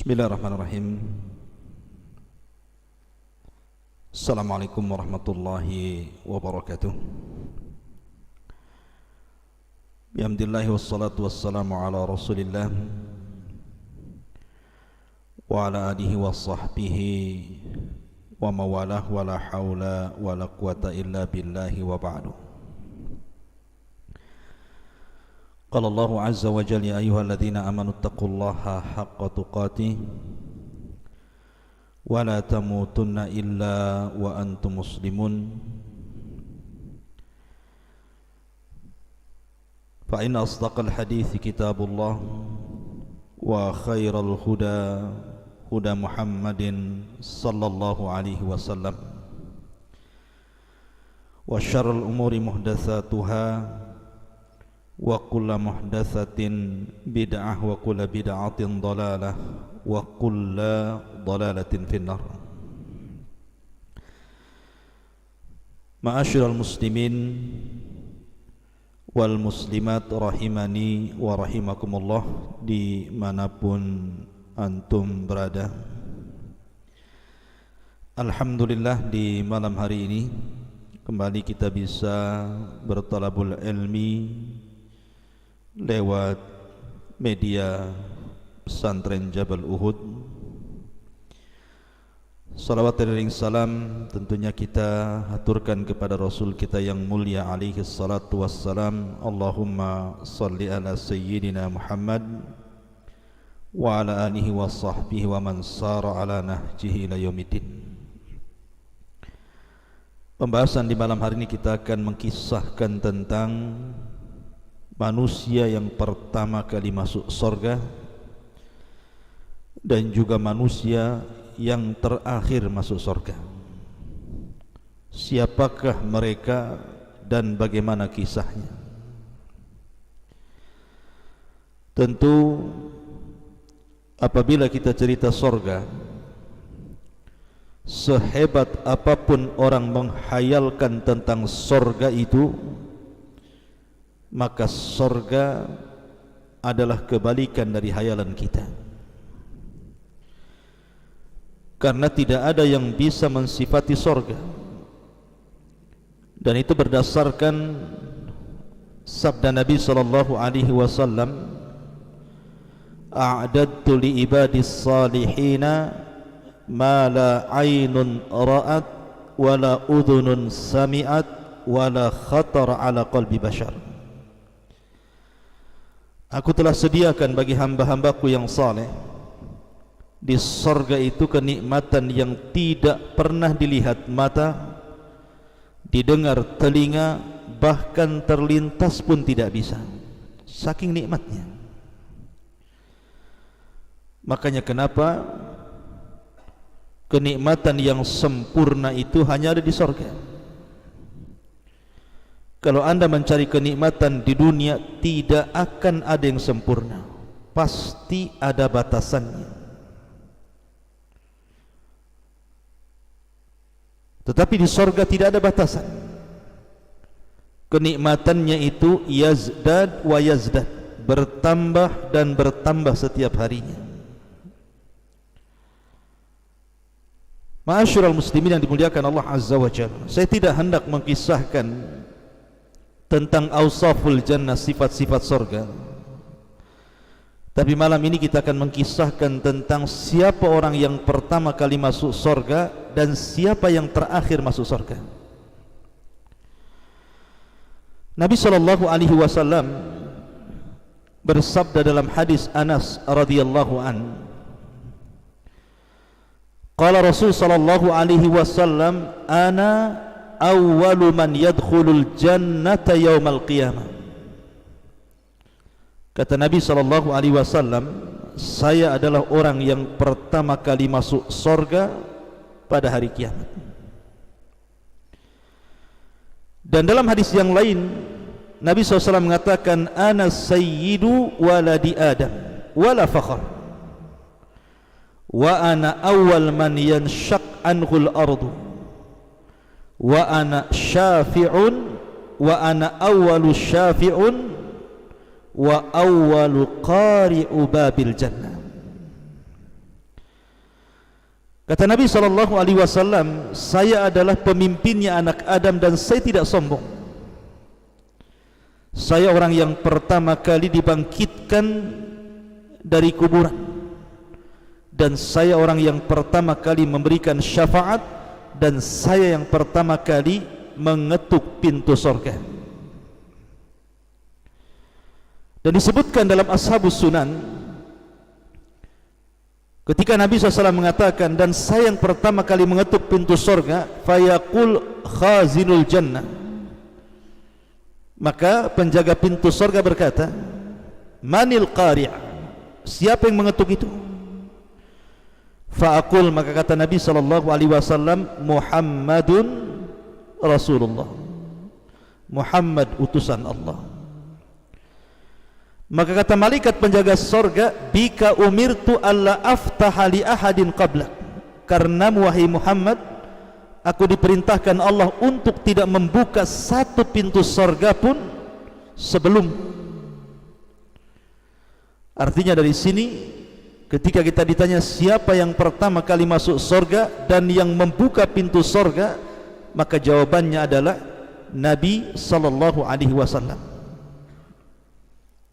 Bismillahirrahmanirrahim. Assalamualaikum warahmatullahi wabarakatuh. Bihamdillahi wassalatu wassalamu ala rasulillah wa ala alihi wa sahbihi wa mawalah wa la hawla wa la quwata illa billahi wa ba'du. Qala Allahu azza wa jalla ya ayyuhalladzina amanu taqullaha haqqa tuqatih wa la tamutunna illa wa antum muslimun. Fa inna asdaqal hadithi kitabullah wa khairal huda huda Muhammadin sallallahu alaihi wasallam wa syarrul umuri muhdatsatuha wa kullu muhdatsatin bid'ah wa kullu bid'atin dhalalah wa kullu dhalalatin finnar. Ma'asyiral muslimin wal muslimat rahimani wa rahimakumullah dimanapun antum berada. Alhamdulillah, di malam hari ini kembali kita bisa bertalabul ilmi lewat media pesantren Jabal Uhud. Salawat dan salam tentunya kita haturkan kepada Rasul kita yang mulia alaihi salatu wassalam. Allahumma salli ala sayyidina Muhammad wa ala alihi wa sahbihi wa man sara ala nahjihi ila yaumiddin. Pembahasan di malam hari ini kita akan mengkisahkan tentang manusia yang pertama kali masuk surga dan juga manusia yang terakhir masuk surga. Siapakah mereka dan bagaimana kisahnya? Tentu apabila kita cerita surga, sehebat apapun orang menghayalkan tentang surga itu, maka surga adalah kebalikan dari hayalan kita. Karena tidak ada yang bisa mensifati surga, dan itu berdasarkan sabda Nabi sallallahu alaihi wasallam, a'dadtu li ibadis salihina ma la aynun ra'at wa la udhunun sami'at wa la khatar ala qalbi bashar. Aku telah sediakan bagi hamba-hambaku yang saleh di surga itu kenikmatan yang tidak pernah dilihat mata, didengar telinga, bahkan terlintas pun tidak bisa, saking nikmatnya. Makanya kenapa kenikmatan yang sempurna itu hanya ada di surga. Kalau anda mencari kenikmatan di dunia, tidak akan ada yang sempurna, pasti ada batasannya. Tetapi di surga tidak ada batasan. Kenikmatannya itu yazdad wa yazdad, bertambah dan bertambah setiap harinya. Ma'asyiral muslimin yang dimuliakan Allah azza wa jalla, saya tidak hendak mengkisahkan tentang awsaful jannah, sifat-sifat surga. Tapi malam ini kita akan mengkisahkan tentang siapa orang yang pertama kali masuk surga dan siapa yang terakhir masuk surga. Nabi sallallahu alaihi wasallam bersabda dalam hadis Anas radhiyallahu an, qala Rasul sallallahu alaihi wasallam, ana awwalu man yadkhulul jannata yaumal qiyamah. Kata Nabi sallallahu alaihi wasallam, saya adalah orang yang pertama kali masuk surga pada hari kiamat. Dan dalam hadis yang lain Nabi SAW mengatakan, ana sayyidu waladi Adam wala fakhar, wa ana awwal man yanshaq anhul ardu, wa ana syafi'un wa ana awwalu syafi'un wa awwalu qari'u babil jannah. Kata Nabi SAW, saya adalah pemimpinnya anak Adam dan saya tidak sombong. Saya orang yang pertama kali dibangkitkan dari kuburan, dan saya orang yang pertama kali memberikan syafaat, dan saya yang pertama kali mengetuk pintu surga. Dan disebutkan dalam Ashabus Sunan, ketika Nabi SAW mengatakan, dan saya yang pertama kali mengetuk pintu surga, fayaqul khazinul jannah, maka penjaga pintu surga berkata, manil qari', siapa yang mengetuk itu? Fa'aqul, maka kata Nabi SAW, Muhammadun Rasulullah, Muhammad utusan Allah. Maka kata malaikat penjaga surga, bika umirtu alla aftaha li ahadin qablak, karena wahai Muhammad, aku diperintahkan Allah untuk tidak membuka satu pintu surga pun sebelum. Artinya dari sini, ketika kita ditanya siapa yang pertama kali masuk surga dan yang membuka pintu surga, maka jawabannya adalah Nabi SAW.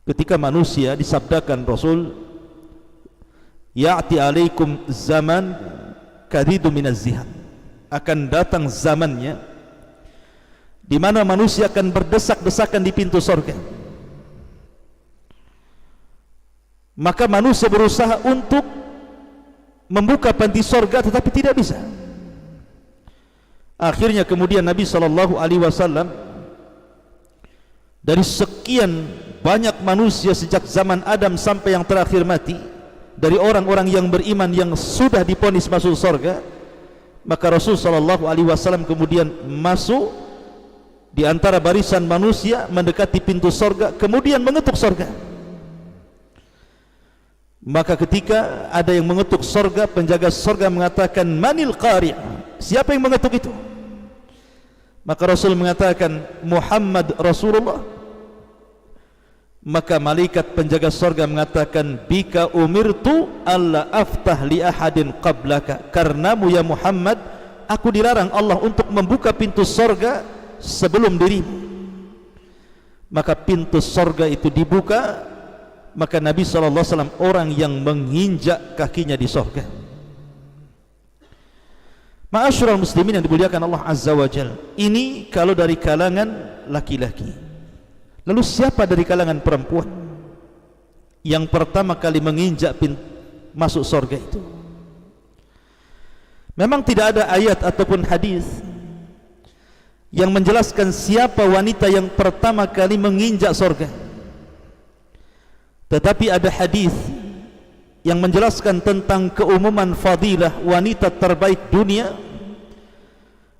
Ketika manusia disabdakan Rasul, ya'ti alaikum zaman kadidu minaz zihad, akan datang zamannya di mana manusia akan berdesak-desakan di pintu surga. Maka manusia berusaha untuk membuka pintu surga tetapi tidak bisa. Akhirnya kemudian Nabi SAW, dari sekian banyak manusia sejak zaman Adam sampai yang terakhir mati, dari orang-orang yang beriman yang sudah divonis masuk surga, maka Rasul SAW kemudian masuk di antara barisan manusia, mendekati pintu surga, kemudian mengetuk surga. Maka ketika ada yang mengetuk surga, penjaga surga mengatakan, manil qari', siapa yang mengetuk itu? Maka Rasul mengatakan, Muhammad Rasulullah. Maka malaikat penjaga surga mengatakan, bika umirtu alla aftah li ahadin qablaka, karenamu ya Muhammad, aku dilarang Allah untuk membuka pintu surga sebelum dirimu. Maka pintu surga itu dibuka, maka Nabi SAW orang yang menginjak kakinya di surga. Ma'asyiral muslimin yang dimuliakan Allah Azza wa Jalla, ini kalau dari kalangan laki-laki. Lalu siapa dari kalangan perempuan yang pertama kali menginjak masuk surga itu? Memang tidak ada ayat ataupun hadis yang menjelaskan siapa wanita yang pertama kali menginjak surga. Tetapi ada hadis yang menjelaskan tentang keumuman fadilah wanita terbaik dunia,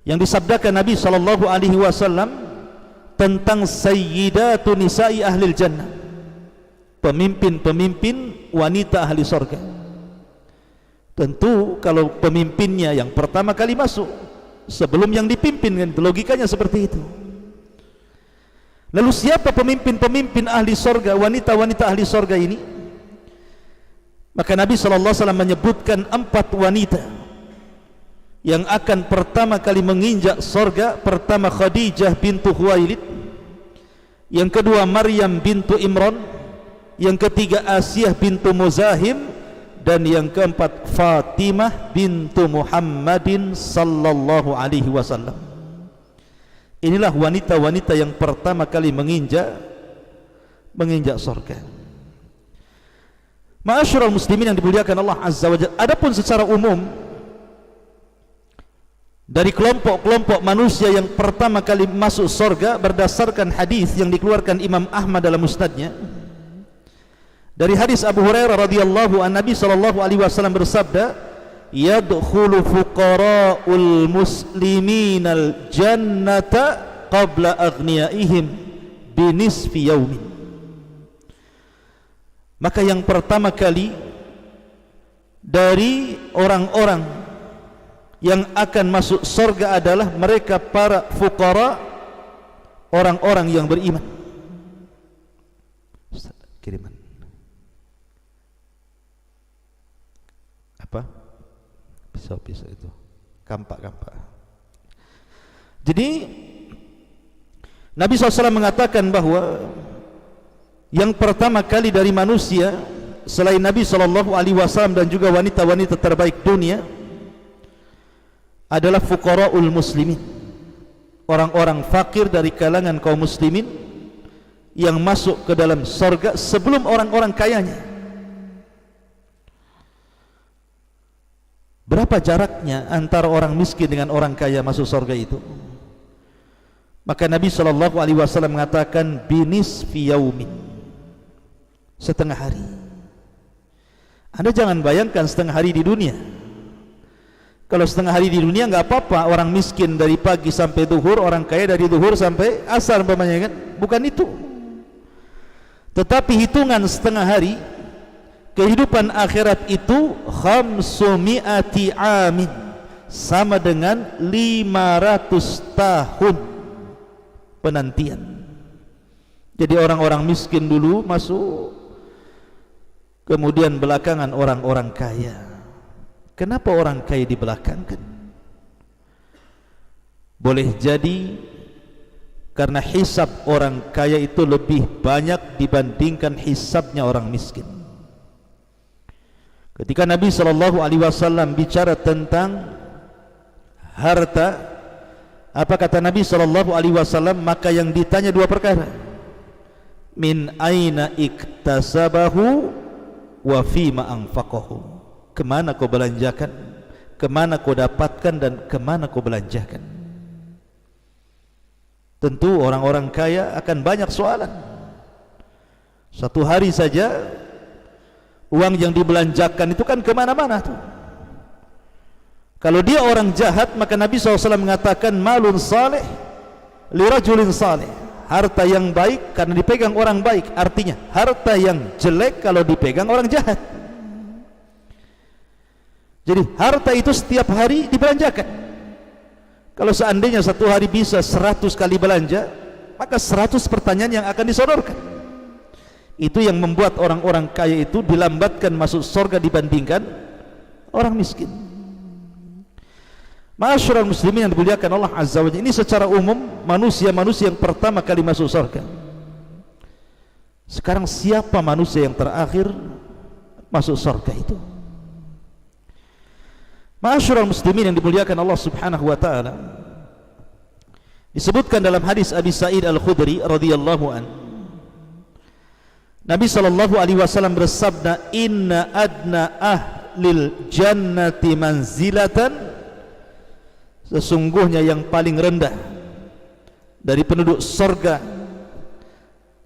yang disabdakan Nabi SAW tentang sayyidatu nisa'i ahlil jannah, pemimpin-pemimpin wanita ahli surga. Tentu kalau pemimpinnya yang pertama kali masuk sebelum yang dipimpin, kan logikanya seperti itu. Lalu siapa pemimpin-pemimpin ahli surga, wanita-wanita ahli surga ini? Maka Nabi SAW menyebutkan 4 wanita yang akan pertama kali menginjak surga. Pertama Khadijah bintu Khuwailid, yang kedua Maryam bintu Imran, yang ketiga Asiyah bintu Muzahim, dan yang keempat Fatimah bintu Muhammadin sallallahu alaihi wasallam. Inilah wanita-wanita yang pertama kali menginjak surga. Ma'asyiral muslimin yang dimuliakan Allah Azza wa Jalla, adapun secara umum dari kelompok-kelompok manusia yang pertama kali masuk surga berdasarkan hadis yang dikeluarkan Imam Ahmad dalam musnadnya, dari hadis Abu Hurairah radhiyallahu an, Nabi sallallahu alaihi wasallam bersabda, yadkhulu fuqara'ul musliminal jannata qabla aghniyaihim binisfi yaumin. Maka yang pertama kali dari orang-orang yang akan masuk surga adalah mereka para fuqara, orang-orang yang beriman. Ustaz, kiriman apa? Pisau-pisau itu, kampak-kampak. Jadi Nabi SAW mengatakan bahwa yang pertama kali dari manusia selain Nabi SAW dan juga wanita-wanita terbaik dunia adalah fuqara'ul muslimin, orang-orang fakir dari kalangan kaum muslimin yang masuk ke dalam surga sebelum orang-orang kayanya. Berapa jaraknya antara orang miskin dengan orang kaya masuk surga itu? Maka Nabi SAW mengatakan binisfi yaumin, setengah hari. Anda jangan bayangkan setengah hari di dunia. Kalau setengah hari di dunia enggak apa-apa, orang miskin dari pagi sampai zuhur, orang kaya dari zuhur sampai asar umpamanya, kan? Bukan itu. Tetapi hitungan setengah hari, kehidupan akhirat itu 500 amin, sama dengan 500 tahun penantian. Jadi orang-orang miskin dulu masuk, kemudian belakangan orang-orang kaya. Kenapa orang kaya dibelakangkan? Boleh jadi karena hisab orang kaya itu lebih banyak dibandingkan hisabnya orang miskin. Ketika Nabi SAW bicara tentang harta, apa kata Nabi SAW? Maka yang ditanya dua perkara. Min aina iktasabahu wa fima anfaqahu. Kemana kau belanjakan, kemana kau dapatkan, dan kemana kau belanjakan. Tentu orang-orang kaya akan banyak soalan. Satu hari saja uang yang dibelanjakan itu kan kemana-mana tuh. Kalau dia orang jahat, maka Nabi SAW mengatakan malun saleh lirajulin saleh, harta yang baik karena dipegang orang baik. Artinya harta yang jelek kalau dipegang orang jahat. Jadi harta itu setiap hari dibelanjakan. Kalau seandainya satu hari bisa 100 kali belanja, maka 100 pertanyaan yang akan disodorkan. Itu yang membuat orang-orang kaya itu dilambatkan masuk surga dibandingkan orang miskin. Ma'asyiral muslimin yang dimuliakan Allah Azza wa Jalla, ini secara umum manusia-manusia yang pertama kali masuk surga. Sekarang siapa manusia yang terakhir masuk surga itu? Ma'asyiral muslimin yang dimuliakan Allah Subhanahu wa taala, disebutkan dalam hadis Abi Sa'id Al-Khudri radhiyallahu an, Nabi SAW bersabda, inna adna ahlil jannati manzilatan, sesungguhnya yang paling rendah dari penduduk surga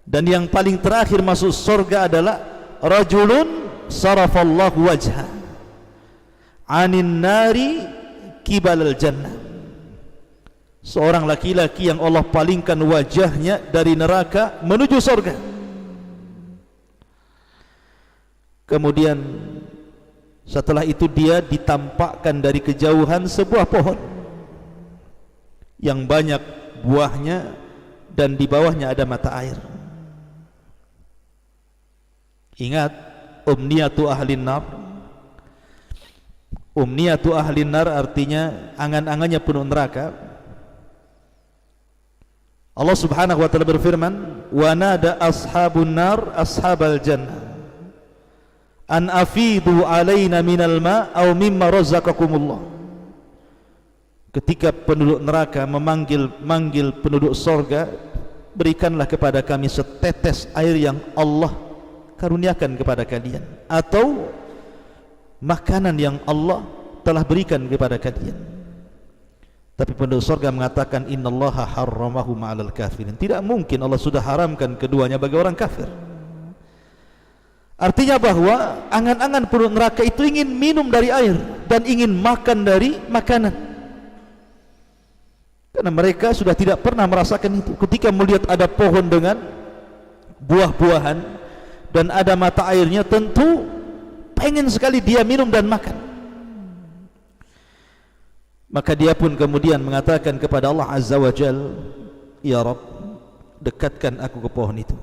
dan yang paling terakhir masuk surga adalah rajulun sarafallahu wajha anin nari kibalal jannah, seorang laki-laki yang Allah palingkan wajahnya dari neraka menuju surga. Kemudian setelah itu dia ditampakkan dari kejauhan sebuah pohon yang banyak buahnya dan di bawahnya ada mata air. Ingat, umniyatu ahlin nar. Umniyatu ahlin nar artinya angan-angannya penuh neraka. Allah Subhanahu wa taala berfirman, wa nada ashabun nar ashabal jannah an afidu alaina minal ma aw mimma razaqakumullah. Ketika penduduk neraka memanggil penduduk surga, berikanlah kepada kami setetes air yang Allah karuniakan kepada kalian, atau makanan yang Allah telah berikan kepada kalian. Tapi penduduk surga mengatakan innallaha harramahu ma'alal kafirin, tidak mungkin Allah sudah haramkan keduanya bagi orang kafir. Artinya bahwa angan-angan penduduk neraka itu ingin minum dari air dan ingin makan dari makanan, karena mereka sudah tidak pernah merasakan itu. Ketika melihat ada pohon dengan buah-buahan dan ada mata airnya, tentu pengen sekali dia minum dan makan. Maka dia pun kemudian mengatakan kepada Allah Azza wa Jal, ya Rabb, dekatkan aku ke pohon itu,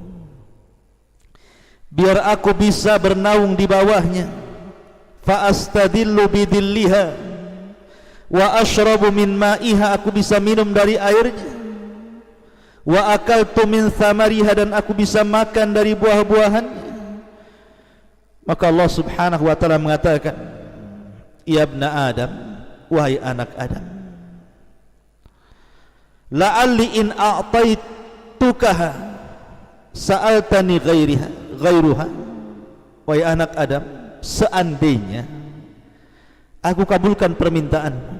biar aku bisa bernaung di bawahnya, fa astadillu bidilliha, wa ashrabu min ma'iha, aku bisa minum dari airnya, wa akaltu min thamariha, dan aku bisa makan dari buah-buahannya. Maka Allah subhanahu wa ta'ala mengatakan, ya ibna Adam, wahai anak Adam, la'alli in a'taitukaha sa'altani ghairuha. Wahai anak Adam, seandainya aku kabulkan permintaanmu,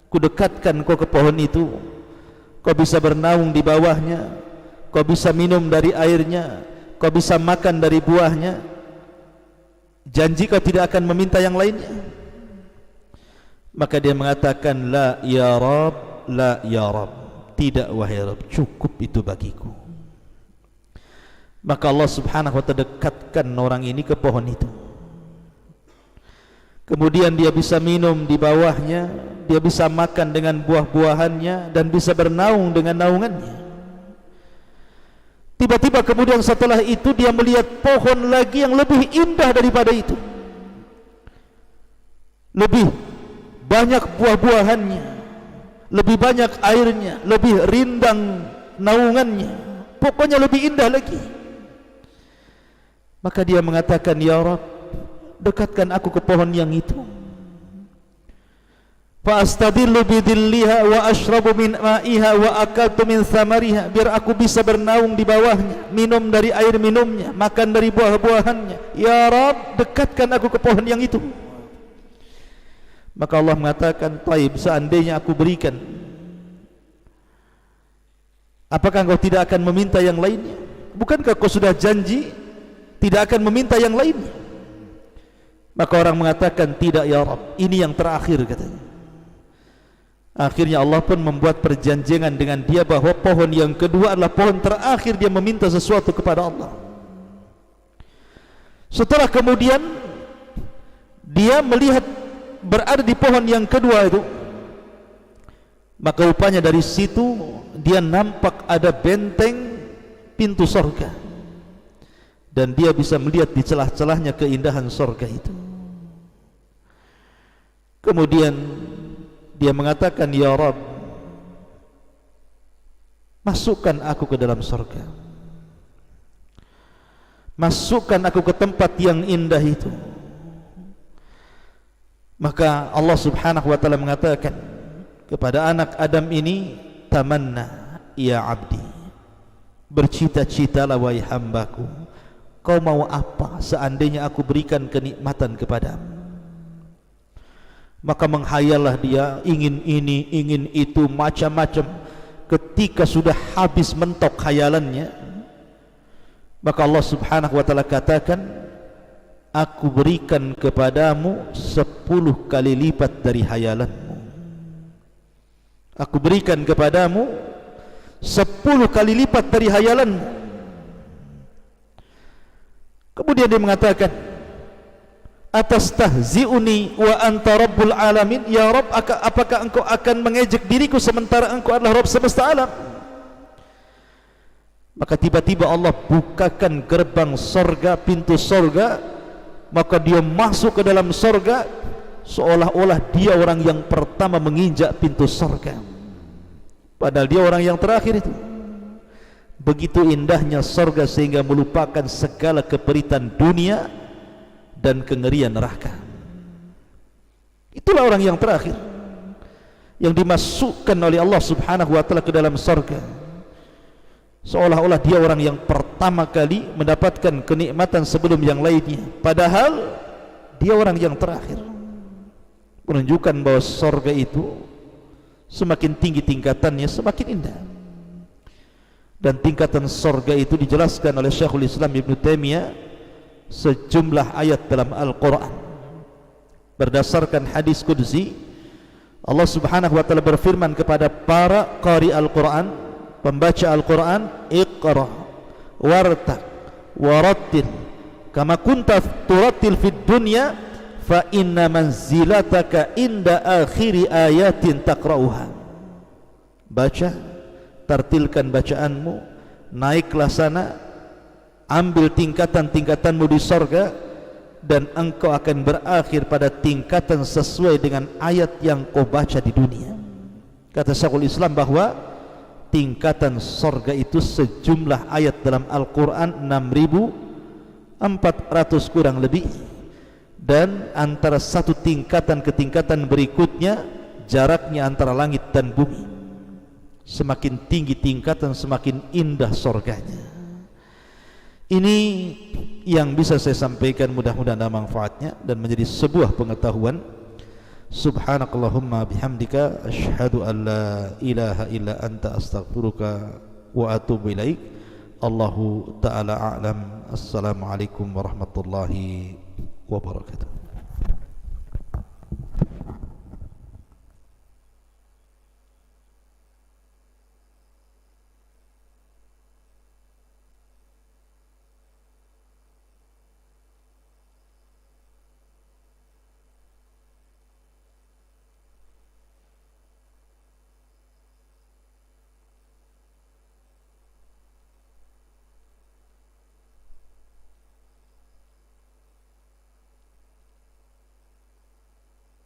ku dekatkan kau ke pohon itu, kau bisa bernaung di bawahnya, kau bisa minum dari airnya, kau bisa makan dari buahnya, janji kau tidak akan meminta yang lainnya. Maka dia mengatakan, la ya Rabb, la ya Rabb, tidak wahai Rabb, cukup itu bagiku. Maka Allah subhanahu wa ta'ala dekatkan orang ini ke pohon itu. Kemudian dia bisa minum di bawahnya, dia bisa makan dengan buah-buahannya, dan bisa bernaung dengan naungannya. Tiba-tiba kemudian setelah itu dia melihat pohon lagi yang lebih indah daripada itu, lebih banyak buah-buahannya, lebih banyak airnya, lebih rindang naungannya, pokoknya lebih indah lagi. Maka dia mengatakan, ya Rabb, dekatkan aku ke pohon yang itu, fa astadillu bidilliha wa ashrabu min ma'iha wa akaltu min thamariha, biar aku bisa bernaung di bawahnya, minum dari air minumnya, makan dari buah-buahannya. Ya Rabb, dekatkan aku ke pohon yang itu. Maka Allah mengatakan, taib, seandainya aku berikan, apakah engkau tidak akan meminta yang lainnya? Bukankah kau sudah janji tidak akan meminta yang lainnya? Maka orang mengatakan, tidak ya Rabb, ini yang terakhir, katanya. Akhirnya Allah pun membuat perjanjian dengan dia bahwa pohon yang kedua adalah pohon terakhir dia meminta sesuatu kepada Allah. Setelah kemudian dia melihat berada di pohon yang kedua itu, maka rupanya dari situ dia nampak ada benteng pintu surga, dan dia bisa melihat di celah-celahnya keindahan surga itu. Kemudian dia mengatakan, ya Rabb, masukkan aku ke dalam surga, masukkan aku ke tempat yang indah itu. Maka Allah subhanahu wa ta'ala mengatakan kepada anak Adam ini, tamanna ya abdi, bercita-citalah wahai hambaku, kau mau apa seandainya aku berikan kenikmatan kepadamu. Maka menghayallah dia, ingin ini, ingin itu, macam-macam. Ketika sudah habis mentok khayalannya, maka Allah subhanahu wa ta'ala katakan, aku berikan kepadamu 10 kali lipat dari hayalanmu. Aku berikan kepadamu 10 kali lipat dari hayalanmu. Kemudian dia mengatakan, atastahzi'uni wa anta rabbul alamin, ya Rabb, apakah engkau akan mengejek diriku sementara engkau adalah Rabb semesta alam? Maka tiba-tiba Allah bukakan gerbang sorga, pintu sorga, maka dia masuk ke dalam sorga seolah-olah dia orang yang pertama menginjak pintu sorga, padahal dia orang yang terakhir itu. Begitu indahnya sorga sehingga melupakan segala keperitan dunia dan kengerian neraka. Itulah orang yang terakhir yang dimasukkan oleh Allah subhanahu wa ta'ala ke dalam surga, seolah-olah dia orang yang pertama kali mendapatkan kenikmatan sebelum yang lainnya, padahal dia orang yang terakhir. Menunjukkan bahwa surga itu semakin tinggi tingkatannya semakin indah. Dan tingkatan surga itu dijelaskan oleh Syekhul Islam Ibn Taimiyah sejumlah ayat dalam Al-Quran. Berdasarkan hadis qudsi, Allah subhanahu wa ta'ala berfirman kepada para qari Al-Quran, pembaca Al-Quran, iqra wartaq warattil kama kunta turattil fid dunya fa inna manzilataka inda akhiri ayatin taqra'uha. Baca, tartilkan bacaanmu, naiklah sana, ambil tingkatan-tingkatanmu di sorga, dan engkau akan berakhir pada tingkatan sesuai dengan ayat yang kau baca di dunia. Kata Syekhul Islam bahwa tingkatan sorga itu sejumlah ayat dalam Al-Quran 6.400 kurang lebih, dan antara satu tingkatan ke tingkatan berikutnya jaraknya antara langit dan bumi. Semakin tinggi tingkatan semakin indah sorganya. Ini yang bisa saya sampaikan, mudah-mudahan ada manfaatnya dan menjadi sebuah pengetahuan. Subhanakallahumma bihamdika asyhadu an la ilaha illa anta astaghfiruka wa atubu ilaik. Allahu ta'ala a'lam. Assalamualaikum warahmatullahi wabarakatuh.